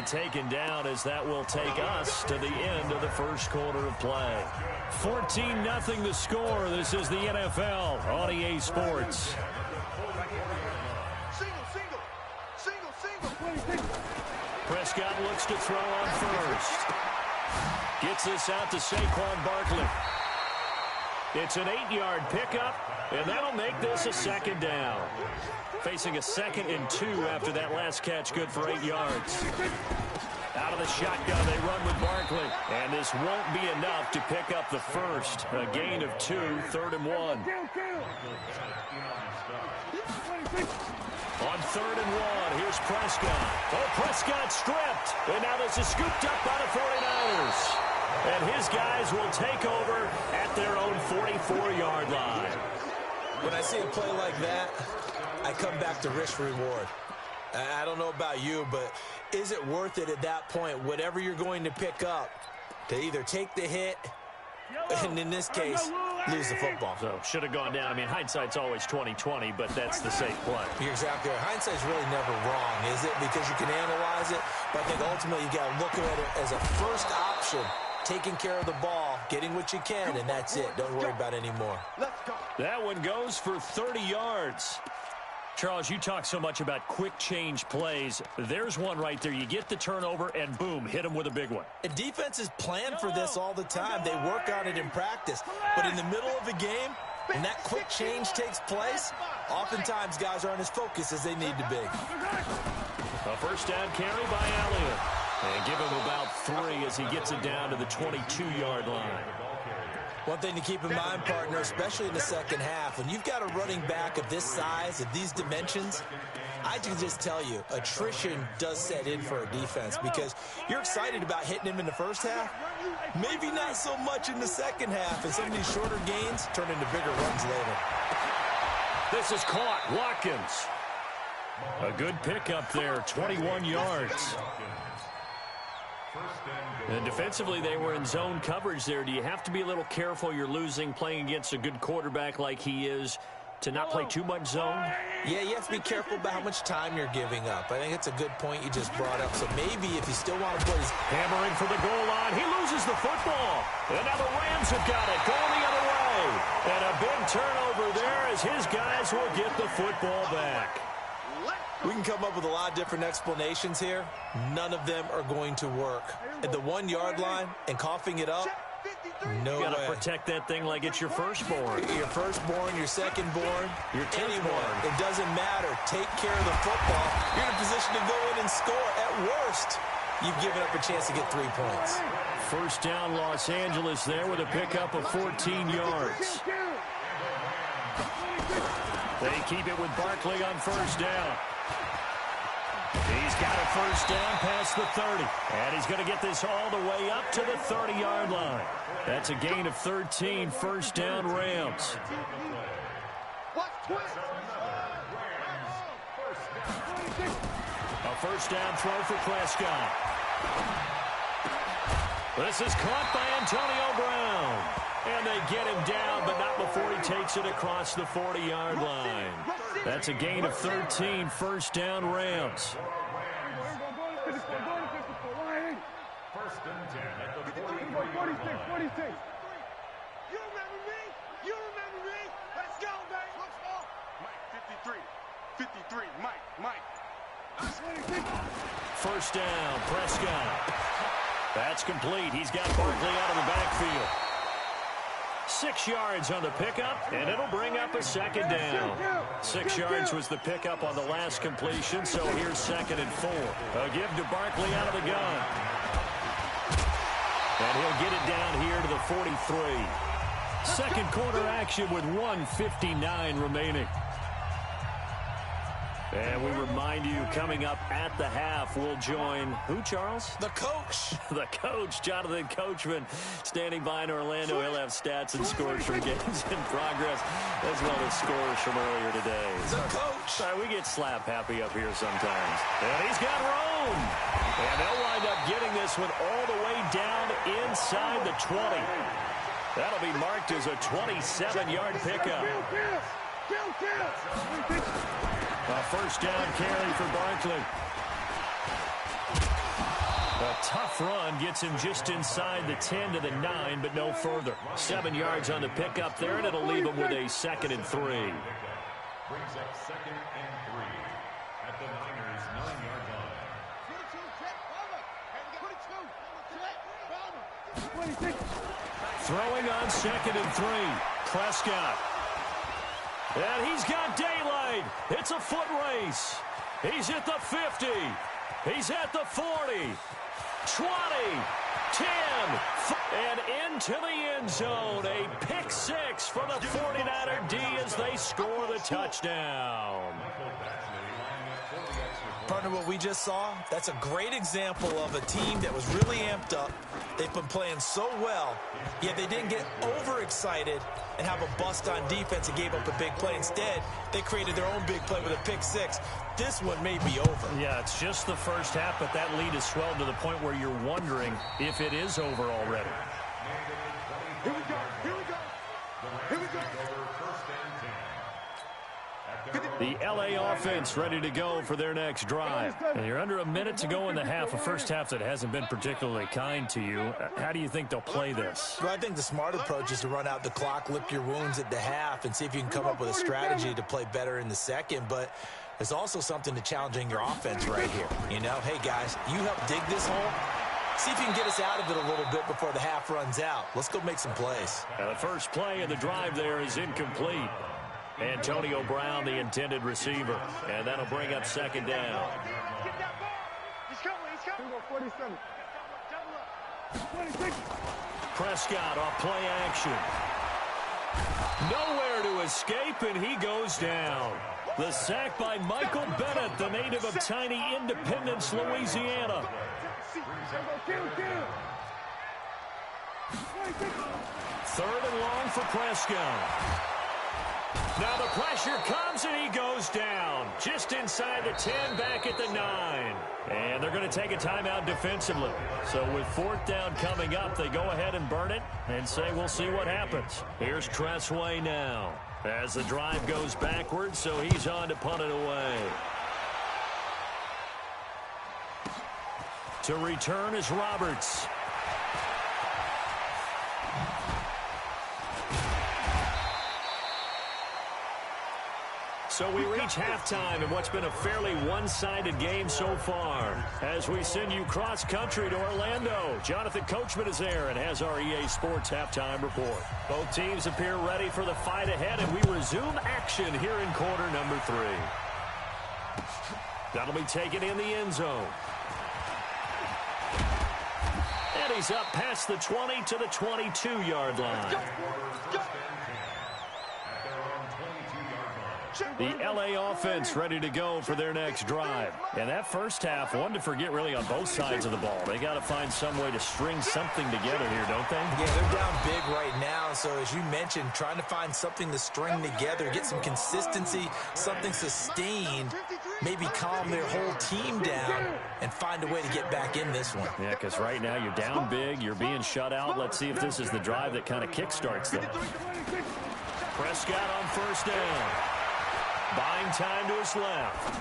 taken down as that will take us to the end of the first quarter of play. 14-0 the score. This is the NFL on EA Sports. Prescott looks to throw on first. Gets this out to Saquon Barkley. It's an 8-yard pickup, and that'll make this a second down. Facing a 2nd and 2 after that last catch, good for 8 yards. Out of the shotgun, they run with Barkley. And this won't be enough to pick up the first. A gain of 2, 3rd and 1. On 3rd and 1, here's Prescott. Oh, Prescott stripped. And now this is scooped up by the 49ers. And his guys will take over at their own 44-yard line. When I see a play like that, I come back to risk-reward. I don't know about you, but is it worth it at that point, whatever you're going to pick up, to either take the hit, and in this case, lose the football? So, should have gone down. I mean, hindsight's always 20/20, but that's the safe play. You're exactly right. Hindsight's really never wrong, is it? Because you can analyze it, but I think ultimately you got to look at it as a first option, taking care of the ball, getting what you can, and that's it. Don't worry about it anymore. That one goes for 30 yards. Charles, you talk so much about quick change plays. There's one right there. You get the turnover, and boom, hit them with a big one. And defenses plan for this all the time. They work on it in practice. But in the middle of the game, when that quick change takes place, oftentimes guys aren't as focused as they need to be. A first down carry by Elliott. And give him about 3 as he gets it down to the 22-yard line. One thing to keep in mind, partner, especially in the second half, when you've got a running back of this size, of these dimensions, I can just tell you, attrition does set in for a defense because you're excited about hitting him in the first half, maybe not so much in the second half, and some of these shorter gains turn into bigger runs later. This is caught. Watkins. A good pickup there, 21 yards. And defensively, they were in zone coverage there. Do you have to be a little careful? You're losing, playing against a good quarterback like he is, to not play too much zone? Yeah, you have to be careful about how much time you're giving up. I think it's a good point you just brought up. So maybe if you still want to play... Hammering for the goal line. He loses the football. And now the Rams have got it, going the other way. And a big turnover there as his guys will get the football back. We can come up with a lot of different explanations here. None of them are going to work. At the 1-yard line and coughing it up, no way. You got to protect that thing like it's your firstborn. Your firstborn, your secondborn, your anyone. It doesn't matter. Take care of the football. You're in a position to go in and score. At worst, you've given up a chance to get 3 points. First down, Los Angeles there with a pickup of 14 yards. They keep it with Barkley on first down. He's got a first down past the 30. And he's going to get this all the way up to the 30-yard line. That's a gain of 13, first down Rams. A first down throw for Prescott. This is caught by Antonio Brown. And they get him down, but not before he takes it across the 40-yard line. That's a gain of 13, first down Rams. First and 10 at the 46. You remember me? You remember me? Let's go, baby. Mike, 53, Mike. First down, Prescott. That's complete. He's got Barkley out of the backfield. 6 yards on the pickup, and it'll bring up a second down. 6 yards was the pickup on the last completion, so here's 2nd and 4. A give to Barkley out of the gun. And he'll get it down here to the 43. Second quarter action with 1:59 remaining. And we remind you, coming up at the half, we'll join who, Charles? The coach. The coach, Jonathan Coachman, standing by in Orlando. He'll have stats and scores from games in progress, as well as scores from earlier today. The coach. Sorry, we get slap happy up here sometimes. And he's got room. And they'll wind up getting this one all the way down inside the 20. That'll be marked as a 27-yard pickup. A first down carry for Barkley. A tough run gets him just inside the 10 to the 9, but no further. 7 yards on the pickup there, and it'll leave him with a 2nd and 3. Brings up 2nd and 3 at the Niners' 9-yard line. Throwing on 2nd and 3. Prescott. And he's got daylight. It's a foot race. He's at the 50. He's at the 40. 20. 10. And into the end zone. A pick 6 for the 49er D as they score the touchdown. Partner, what we just saw, that's a great example of a team that was really amped up. They've been playing so well, yet they didn't get overexcited and have a bust on defense and gave up a big play. Instead, they created their own big play with a pick 6. This one may be over. Yeah, it's just the first half, but that lead has swelled to the point where you're wondering if it is over already. Here we go. Here we go. Here we go. First and 10. The LA offense ready to go for their next drive. And you're under a minute to go in the half, a first half that hasn't been particularly kind to you. How do you think they'll play this? Well, I think the smart approach is to run out the clock, lick your wounds at the half, and see if you can come up with a strategy to play better in the second. But there's also something to challenging your offense right here. You know, hey, guys, you help dig this hole. See if you can get us out of it a little bit before the half runs out. Let's go make some plays. And the first play of the drive there is incomplete. Antonio Brown, the intended receiver. And that'll bring up 2nd down. Prescott off play action. Nowhere to escape, and he goes down. The sack by Michael Bennett, the native of tiny Independence, Louisiana. 3rd and long for Prescott. Now the pressure comes, and he goes down. Just inside the 10, back at the 9. And they're going to take a timeout defensively. So with 4th down coming up, they go ahead and burn it and say we'll see what happens. Here's Tressway now as the drive goes backwards, so he's on to punt it away. To return is Roberts. So we reach halftime in what's been a fairly one-sided game so far. As we send you cross-country to Orlando, Jonathan Coachman is there and has our EA Sports halftime report. Both teams appear ready for the fight ahead, and we resume action here in quarter number 3. That'll be taken in the end zone. And he's up past the 20 to the 22-yard line. The LA offense ready to go for their next drive. And that first half, one to forget really on both sides of the ball. They got to find some way to string something together here, don't they? Yeah, they're down big right now. So as you mentioned, trying to find something to string together, get some consistency, something sustained, maybe calm their whole team down and find a way to get back in this one. Yeah, because right now you're down big, you're being shut out. Let's see if this is the drive that kind of kickstarts them. Prescott on 1st down. Buying time to his left.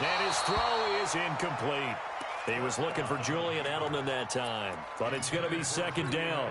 And his throw is incomplete. He was looking for Julian Edelman that time. But it's going to be 2nd down.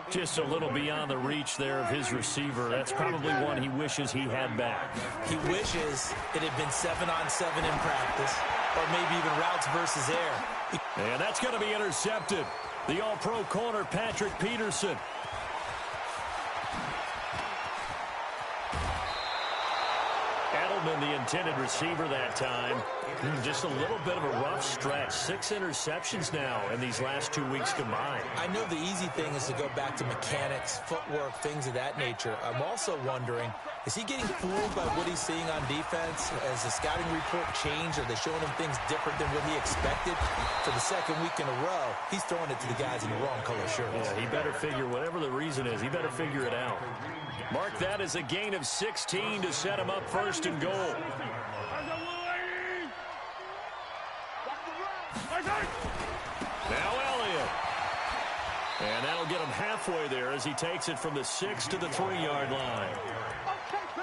Just a little beyond the reach there of his receiver. That's probably one he wishes he had back. He wishes it had been 7-on-7 in practice. Or maybe even routes versus air. And that's going to be intercepted. The all-pro corner, Patrick Peterson. Edelman, the intended receiver that time. Just a little bit of a rough stretch. 6 interceptions now in these last 2 weeks combined. I know the easy thing is to go back to mechanics, footwork, things of that nature. I'm also wondering, is he getting fooled by what he's seeing on defense? Has the scouting report changed? Are they showing him things different than what he expected? For the 2nd week in a row, he's throwing it to the guys in the wrong color shirts. Yeah, he better figure, whatever the reason is, he better figure it out. Mark that as a gain of 16 to set him up 1st and goal. Now Elliott. And that'll get him halfway there as he takes it from the 6 to the 3-yard line.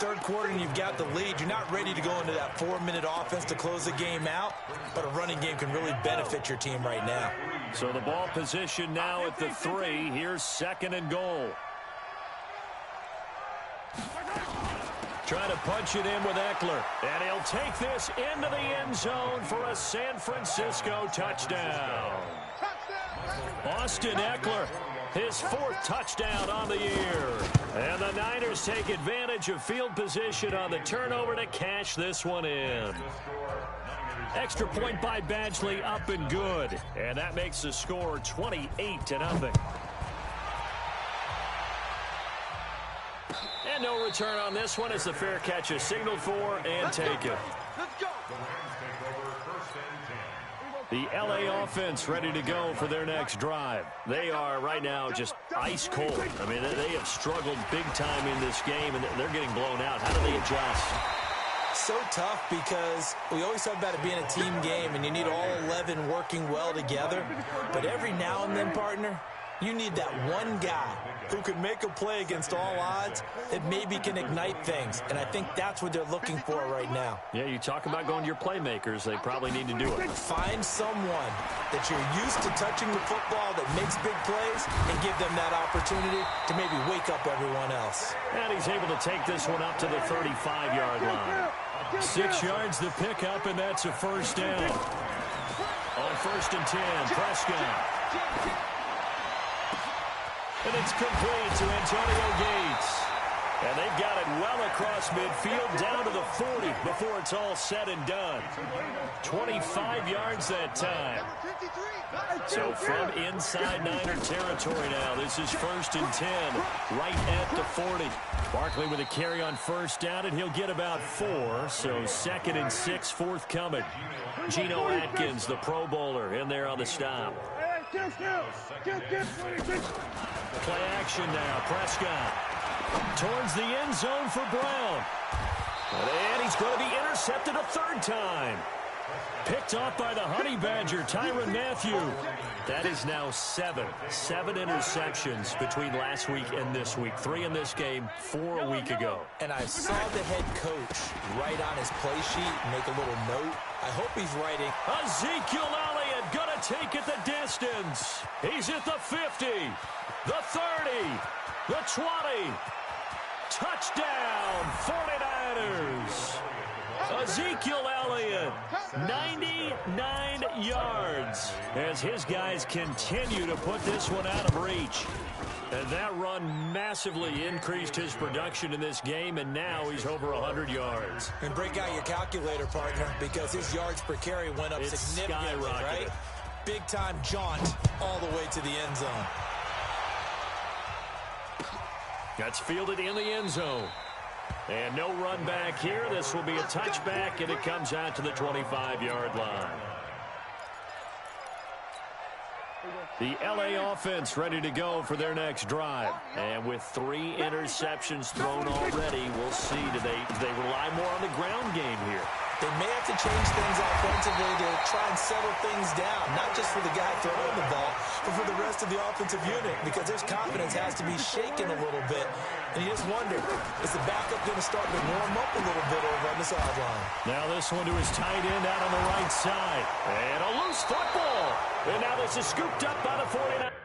third quarter and you've got the lead, you're not ready to go into that 4-minute offense to close the game out, but a running game can really benefit your team right now. So the ball position now at the 3. Here's 2nd and goal. Trying to punch it in with Eckler. And he'll take this into the end zone for a San Francisco touchdown. Austin Eckler, his 4th touchdown on the year. And the Niners take advantage of field position on the turnover to cash this one in. Extra point by Badgley, up and good. And that makes the score 28-0. And no return on this one as the fair catch is signaled for and taken. The LA offense ready to go for their next drive. They are right now just ice cold. I mean, they have struggled big time in this game, and they're getting blown out. How do they adjust? So tough because we always talk about it being a team game, and you need all 11 working well together. But every now and then, partner, you need that one guy who can make a play against all odds that maybe can ignite things. And I think that's what they're looking for right now. Yeah, you talk about going to your playmakers. They probably need to do it. Find someone that you're used to touching the football that makes big plays and give them that opportunity to maybe wake up everyone else. And he's able to take this one up to the 35-yard line. 6 yards the pickup, and that's a first down. On 1st and 10, Prescott. And it's complete to Antonio Gates. And they've got it well across midfield down to the 40 before it's all said and done. 25 yards that time. So from inside Niner territory now, this is 1st and 10, right at the 40. Barkley with a carry on 1st down, and he'll get about 4. So 2nd and 6 forthcoming. Geno Atkins, the Pro Bowler, in there on the stop. Play action now. Prescott towards the end zone for Brown. And he's going to be intercepted a 3rd time. Picked off by the Honey Badger, Tyrann Mathieu. That is now 7 interceptions between last week and this week. 3 in this game, 4 a week ago. And I saw the head coach write on his play sheet, make a little note. I hope he's writing. Ezekiel Elliott going to take it the distance. He's at the 50, the 30, the 20. Touchdown, 49ers. Ezekiel Elliott, 99 yards as his guys continue to put this one out of reach. And that run massively increased his production in this game, and now he's over 100 yards. And break out your calculator, partner, because his yards per carry went up significantly, right? Big-time jaunt all the way to the end zone. That's fielded in the end zone. And no run back here. This will be a touchback, and it comes out to the 25-yard line. The LA offense ready to go for their next drive. And with 3 interceptions thrown already, we'll see. Do they rely more on the ground game here? They may have to change things offensively to try and settle things down, not just for the guy throwing the ball, but for the rest of the offensive unit, because their confidence has to be shaken a little bit. And you just wonder, is the backup going to start to warm up a little bit over on the sideline? Now this one to his tight end out on the right side. And a loose football. And now this is scooped up by the 49ers.